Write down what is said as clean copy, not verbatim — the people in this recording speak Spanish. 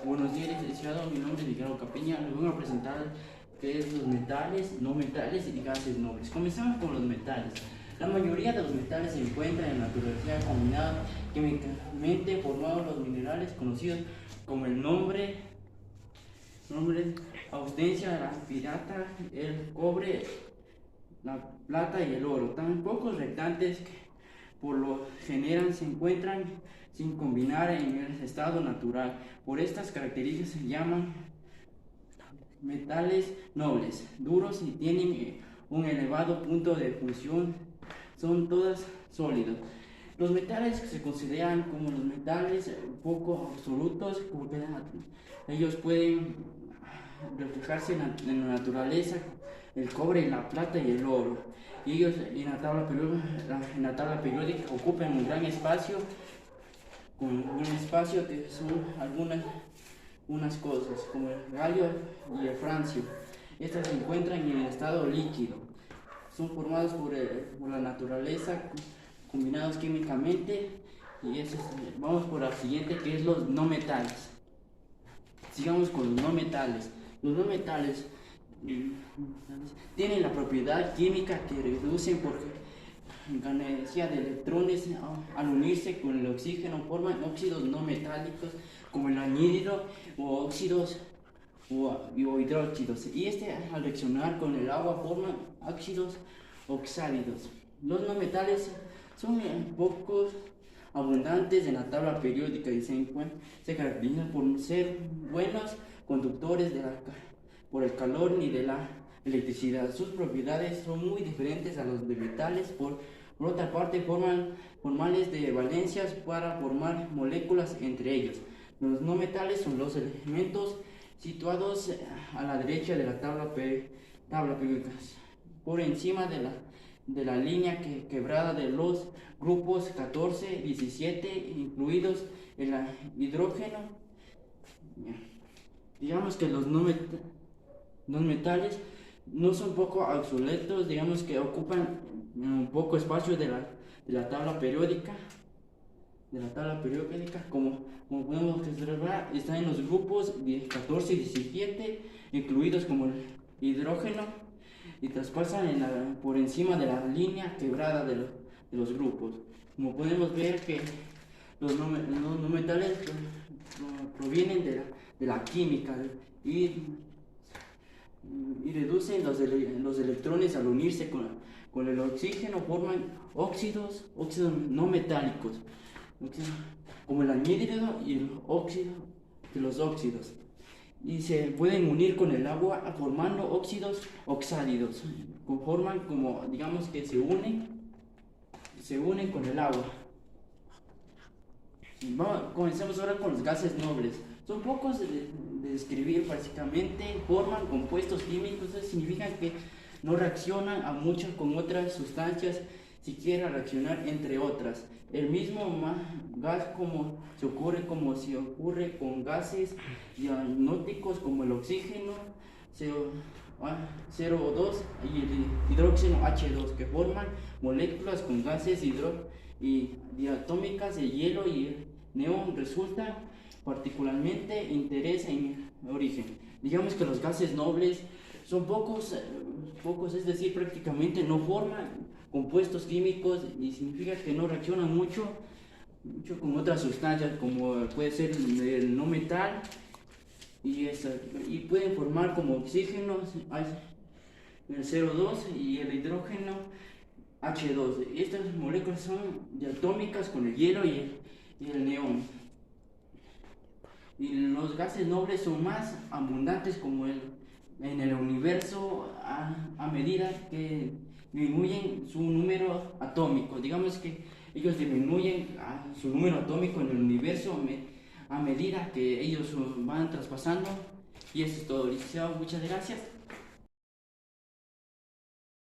Buenos días, licenciado. Mi nombre es Miguel Capiña. Les voy a presentar qué es los metales, no metales y gases nobles. Comenzamos con los metales. La mayoría de los metales se encuentran en la naturaleza combinada químicamente formados los minerales conocidos como el nombre ausencia, la pirata, el cobre, la plata y el oro. Tan pocos restantes que por lo general se encuentran sin combinar en el estado natural. Por estas características se llaman metales nobles, duros y tienen un elevado punto de fusión, son todas sólidos. Los metales se consideran como los metales poco absolutos porque ellos pueden reflejarse en la naturaleza, el cobre, la plata y el oro. Y ellos en la tabla periódica ocupan un gran espacio, con un espacio que son unas cosas, como el galio y el francio. Estas se encuentran en el estado líquido. Son formados por la naturaleza, combinados químicamente. Y vamos por la siguiente, que es los no metales. Sigamos con los no metales. Los no metales tienen la propiedad química que reducen por ganancia de electrones al unirse con el oxígeno, forman óxidos no metálicos como el anhídrido o óxidos o hidróxidos, y al reaccionar con el agua forman óxidos oxálidos. Los no metales son pocos abundantes en la tabla periódica y se caracterizan por ser buenos conductores por el calor ni de la electricidad. Sus propiedades son muy diferentes a los de metales. Por otra parte, forman formales de valencias para formar moléculas entre ellos. Los no metales son los elementos situados a la derecha de la tabla periódica, por encima de la línea quebrada de los grupos 14, 17, incluidos el hidrógeno. Digamos que los metales no son poco obsoletos, digamos que ocupan un poco espacio de la tabla periódica. Como podemos observar, están en los grupos 14 y 17, incluidos como el hidrógeno, y traspasan por encima de la línea quebrada de los grupos. Como podemos ver que los no metales provienen de la química y reducen los electrones al unirse con el oxígeno, forman óxidos no metálicos, como el anhídrido y el óxido de los óxidos, y se pueden unir con el agua formando óxidos oxálidos. Forman como, digamos que se unen con el agua. Comencemos ahora con los gases nobles. Son pocos de describir básicamente, forman compuestos químicos. Eso significa que no reaccionan a mucho con otras sustancias, siquiera reaccionar entre otras. El mismo gas como se ocurre con gases ionóticos como el oxígeno, CO2 y el hidrógeno H2, que forman moléculas con gases diatómicas de hielo y el neón. Resulta particularmente interés en origen. Digamos que los gases nobles son pocos, es decir, prácticamente no forman compuestos químicos, y significa que no reaccionan mucho con otras sustancias, como puede ser el no metal, y pueden formar como oxígeno, el CO2 y el hidrógeno H2. Estas moléculas son diatómicas con el hielo y el neón. Y los gases nobles son más abundantes en el universo a medida que disminuyen su número atómico. Digamos que ellos disminuyen su número atómico en el universo a medida que ellos van traspasando. Y eso es todo, licenciado. Muchas gracias.